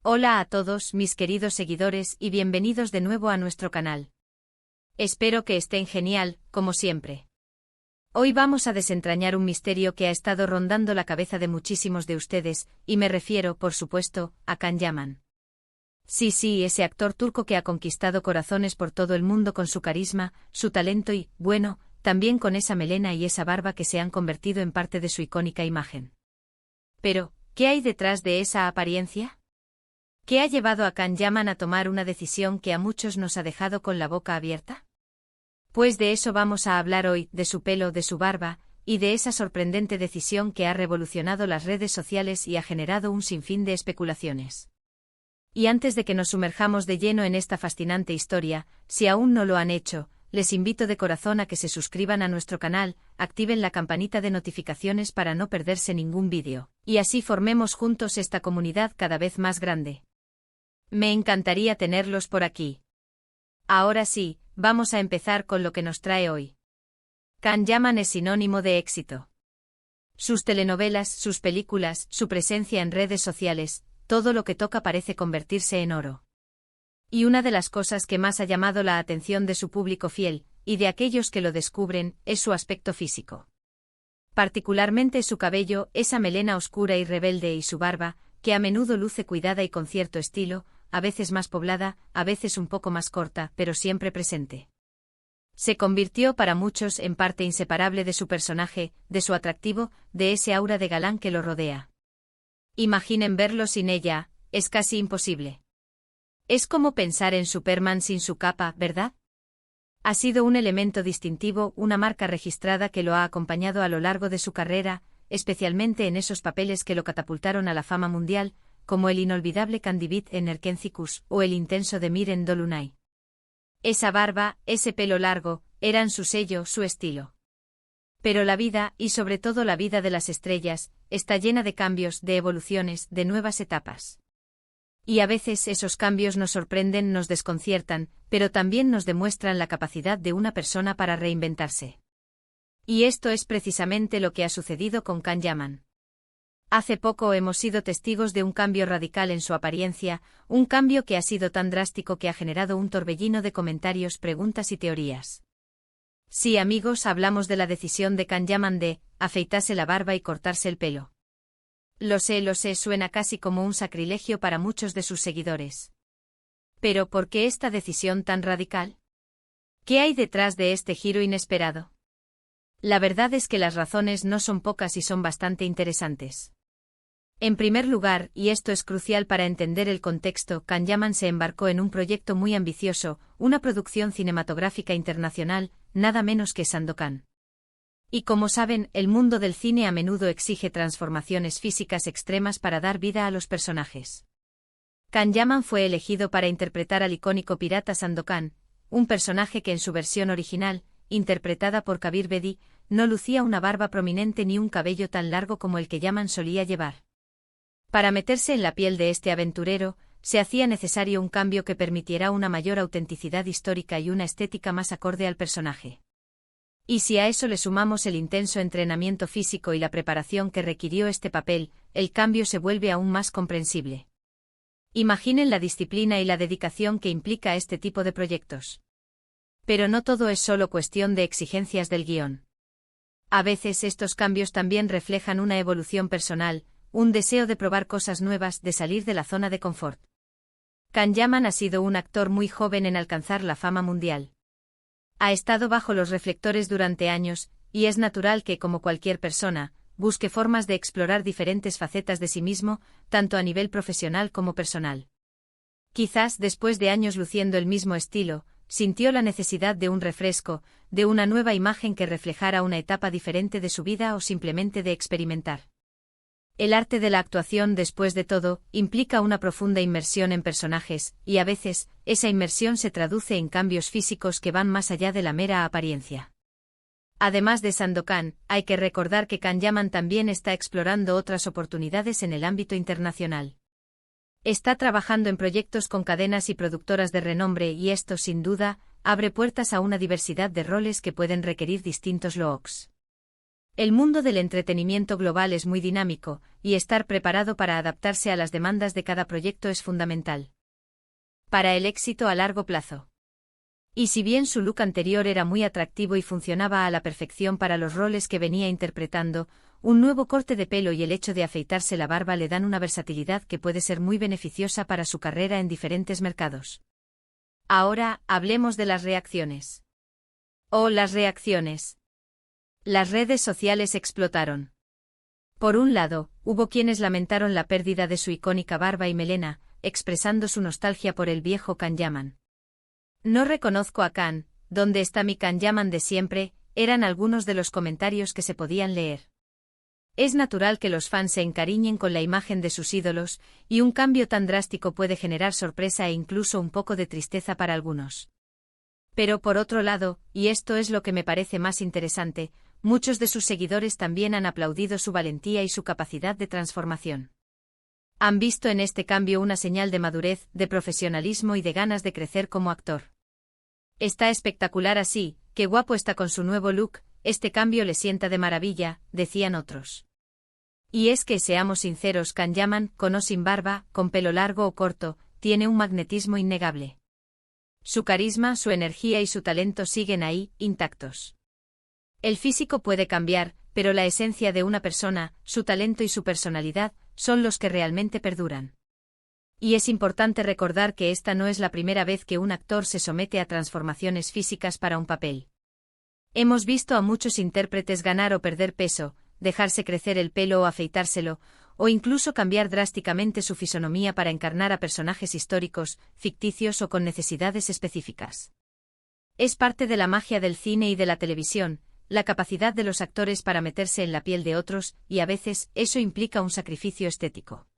Hola a todos mis queridos seguidores y bienvenidos de nuevo a nuestro canal. Espero que estén genial, como siempre. Hoy vamos a desentrañar un misterio que ha estado rondando la cabeza de muchísimos de ustedes, y me refiero, por supuesto, a Can Yaman. Sí, ese actor turco que ha conquistado corazones por todo el mundo con su carisma, su talento y, bueno, también con esa melena y esa barba que se han convertido en parte de su icónica imagen. Pero, ¿qué hay detrás de esa apariencia? ¿Qué ha llevado a Can Yaman a tomar una decisión que a muchos nos ha dejado con la boca abierta? Pues de eso vamos a hablar hoy, de su pelo, de su barba, y de esa sorprendente decisión que ha revolucionado las redes sociales y ha generado un sinfín de especulaciones. Y antes de que nos sumerjamos de lleno en esta fascinante historia, si aún no lo han hecho, les invito de corazón a que se suscriban a nuestro canal, activen la campanita de notificaciones para no perderse ningún vídeo, y así formemos juntos esta comunidad cada vez más grande. Me encantaría tenerlos por aquí. Ahora sí, vamos a empezar con lo que nos trae hoy. Can Yaman es sinónimo de éxito. Sus telenovelas, sus películas, su presencia en redes sociales, todo lo que toca parece convertirse en oro. Y una de las cosas que más ha llamado la atención de su público fiel, y de aquellos que lo descubren, es su aspecto físico. Particularmente su cabello, esa melena oscura y rebelde y su barba, que a menudo luce cuidada y con cierto estilo, a veces más poblada, a veces un poco más corta, pero siempre presente. Se convirtió para muchos en parte inseparable de su personaje, de su atractivo, de ese aura de galán que lo rodea. Imaginen verlo sin ella, es casi imposible. Es como pensar en Superman sin su capa, ¿verdad? Ha sido un elemento distintivo, una marca registrada que lo ha acompañado a lo largo de su carrera, especialmente en esos papeles que lo catapultaron a la fama mundial, como el inolvidable Candide en Erkencikus o el intenso Demir en Dolunay. Esa barba, ese pelo largo, eran su sello, su estilo. Pero la vida, y sobre todo la vida de las estrellas, está llena de cambios, de evoluciones, de nuevas etapas. Y a veces esos cambios nos sorprenden, nos desconciertan, pero también nos demuestran la capacidad de una persona para reinventarse. Y esto es precisamente lo que ha sucedido con Can Yaman. Hace poco hemos sido testigos de un cambio radical en su apariencia, un cambio que ha sido tan drástico que ha generado un torbellino de comentarios, preguntas y teorías. Sí, amigos, hablamos de la decisión de Can Yaman de afeitarse la barba y cortarse el pelo. Lo sé, suena casi como un sacrilegio para muchos de sus seguidores. Pero ¿por qué esta decisión tan radical? ¿Qué hay detrás de este giro inesperado? La verdad es que las razones no son pocas y son bastante interesantes. En primer lugar, y esto es crucial para entender el contexto, Can Yaman se embarcó en un proyecto muy ambicioso, una producción cinematográfica internacional, nada menos que Sandokan. Y como saben, el mundo del cine a menudo exige transformaciones físicas extremas para dar vida a los personajes. Can Yaman fue elegido para interpretar al icónico pirata Sandokan, un personaje que en su versión original, interpretada por Kabir Bedi, no lucía una barba prominente ni un cabello tan largo como el que Yaman solía llevar. Para meterse en la piel de este aventurero, se hacía necesario un cambio que permitiera una mayor autenticidad histórica y una estética más acorde al personaje. Y si a eso le sumamos el intenso entrenamiento físico y la preparación que requirió este papel, el cambio se vuelve aún más comprensible. Imaginen la disciplina y la dedicación que implica este tipo de proyectos. Pero no todo es solo cuestión de exigencias del guión. A veces estos cambios también reflejan una evolución personal, un deseo de probar cosas nuevas, de salir de la zona de confort. Can Yaman ha sido un actor muy joven en alcanzar la fama mundial. Ha estado bajo los reflectores durante años, y es natural que, como cualquier persona, busque formas de explorar diferentes facetas de sí mismo, tanto a nivel profesional como personal. Quizás después de años luciendo el mismo estilo, sintió la necesidad de un refresco, de una nueva imagen que reflejara una etapa diferente de su vida o simplemente de experimentar. El arte de la actuación, después de todo, implica una profunda inmersión en personajes, y a veces, esa inmersión se traduce en cambios físicos que van más allá de la mera apariencia. Además de Sandokan, hay que recordar que Can Yaman también está explorando otras oportunidades en el ámbito internacional. Está trabajando en proyectos con cadenas y productoras de renombre y esto, sin duda, abre puertas a una diversidad de roles que pueden requerir distintos looks. El mundo del entretenimiento global es muy dinámico, y estar preparado para adaptarse a las demandas de cada proyecto es fundamental para el éxito a largo plazo. Y si bien su look anterior era muy atractivo y funcionaba a la perfección para los roles que venía interpretando, un nuevo corte de pelo y el hecho de afeitarse la barba le dan una versatilidad que puede ser muy beneficiosa para su carrera en diferentes mercados. Ahora, hablemos de las reacciones. Las reacciones. Las redes sociales explotaron. Por un lado, hubo quienes lamentaron la pérdida de su icónica barba y melena, expresando su nostalgia por el viejo Kanyaman. No reconozco a Kan, ¿dónde está mi Kanyaman de siempre?, eran algunos de los comentarios que se podían leer. Es natural que los fans se encariñen con la imagen de sus ídolos, y un cambio tan drástico puede generar sorpresa e incluso un poco de tristeza para algunos. Pero por otro lado, y esto es lo que me parece más interesante, muchos de sus seguidores también han aplaudido su valentía y su capacidad de transformación. Han visto en este cambio una señal de madurez, de profesionalismo y de ganas de crecer como actor. Está espectacular así, qué guapo está con su nuevo look, este cambio le sienta de maravilla, decían otros. Y es que seamos sinceros, Kanyaman, con o sin barba, con pelo largo o corto, tiene un magnetismo innegable. Su carisma, su energía y su talento siguen ahí, intactos. El físico puede cambiar, pero la esencia de una persona, su talento y su personalidad, son los que realmente perduran. Y es importante recordar que esta no es la primera vez que un actor se somete a transformaciones físicas para un papel. Hemos visto a muchos intérpretes ganar o perder peso, dejarse crecer el pelo o afeitárselo, o incluso cambiar drásticamente su fisonomía para encarnar a personajes históricos, ficticios o con necesidades específicas. Es parte de la magia del cine y de la televisión, la capacidad de los actores para meterse en la piel de otros, y a veces, eso implica un sacrificio estético.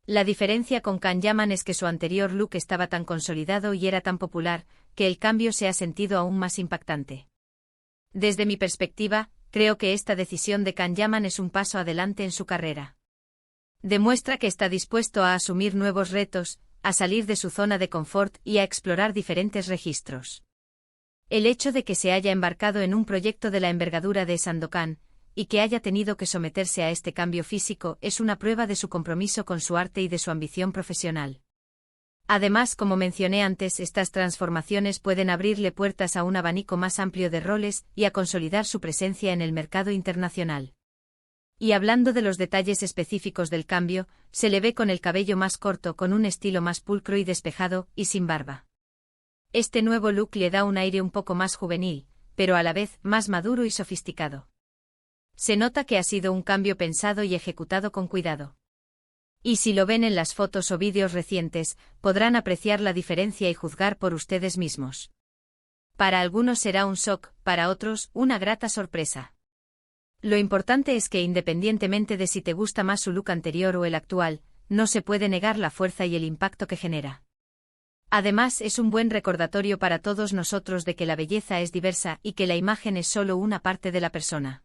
La diferencia con Kanyaman es que su anterior look estaba tan consolidado y era tan popular, que el cambio se ha sentido aún más impactante. Desde mi perspectiva, creo que esta decisión de Kanyaman es un paso adelante en su carrera. Demuestra que está dispuesto a asumir nuevos retos, a salir de su zona de confort y a explorar diferentes registros. El hecho de que se haya embarcado en un proyecto de la envergadura de Sandokan, y que haya tenido que someterse a este cambio físico es una prueba de su compromiso con su arte y de su ambición profesional. Además, como mencioné antes, estas transformaciones pueden abrirle puertas a un abanico más amplio de roles y a consolidar su presencia en el mercado internacional. Y hablando de los detalles específicos del cambio, se le ve con el cabello más corto, con un estilo más pulcro y despejado, y sin barba. Este nuevo look le da un aire un poco más juvenil, pero a la vez más maduro y sofisticado. Se nota que ha sido un cambio pensado y ejecutado con cuidado. Y si lo ven en las fotos o vídeos recientes, podrán apreciar la diferencia y juzgar por ustedes mismos. Para algunos será un shock, para otros, una grata sorpresa. Lo importante es que independientemente de si te gusta más su look anterior o el actual, no se puede negar la fuerza y el impacto que genera. Además, es un buen recordatorio para todos nosotros de que la belleza es diversa y que la imagen es solo una parte de la persona.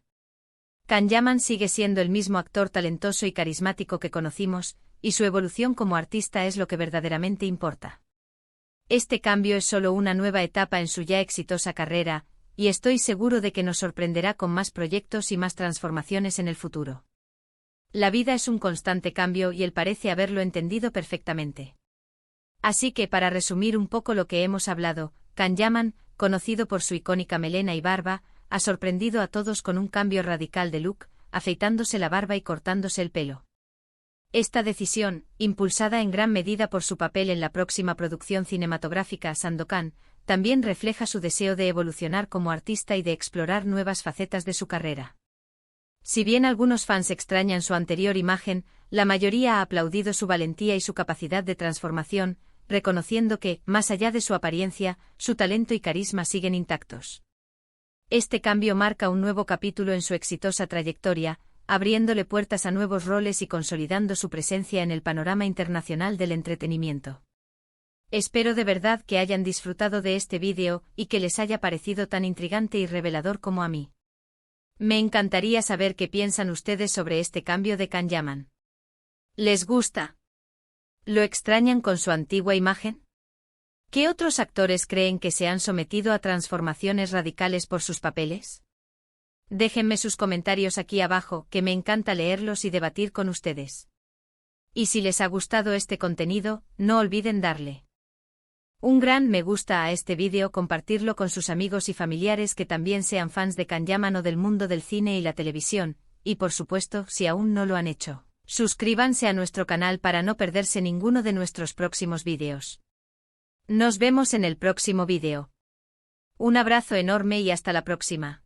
Kanyaman sigue siendo el mismo actor talentoso y carismático que conocimos, y su evolución como artista es lo que verdaderamente importa. Este cambio es solo una nueva etapa en su ya exitosa carrera, y estoy seguro de que nos sorprenderá con más proyectos y más transformaciones en el futuro. La vida es un constante cambio y él parece haberlo entendido perfectamente. Así que para resumir un poco lo que hemos hablado, Kanyaman, conocido por su icónica melena y barba, ha sorprendido a todos con un cambio radical de look, afeitándose la barba y cortándose el pelo. Esta decisión, impulsada en gran medida por su papel en la próxima producción cinematográfica Sandokan, también refleja su deseo de evolucionar como artista y de explorar nuevas facetas de su carrera. Si bien algunos fans extrañan su anterior imagen, la mayoría ha aplaudido su valentía y su capacidad de transformación, reconociendo que, más allá de su apariencia, su talento y carisma siguen intactos. Este cambio marca un nuevo capítulo en su exitosa trayectoria, abriéndole puertas a nuevos roles y consolidando su presencia en el panorama internacional del entretenimiento. Espero de verdad que hayan disfrutado de este vídeo y que les haya parecido tan intrigante y revelador como a mí. Me encantaría saber qué piensan ustedes sobre este cambio de Kanyaman. ¿Les gusta? ¿Lo extrañan con su antigua imagen? ¿Qué otros actores creen que se han sometido a transformaciones radicales por sus papeles? Déjenme sus comentarios aquí abajo, que me encanta leerlos y debatir con ustedes. Y si les ha gustado este contenido, no olviden darle un gran me gusta a este vídeo, compartirlo con sus amigos y familiares que también sean fans de Kanyaman o del mundo del cine y la televisión, y por supuesto, si aún no lo han hecho, suscríbanse a nuestro canal para no perderse ninguno de nuestros próximos vídeos. Nos vemos en el próximo vídeo. Un abrazo enorme y hasta la próxima.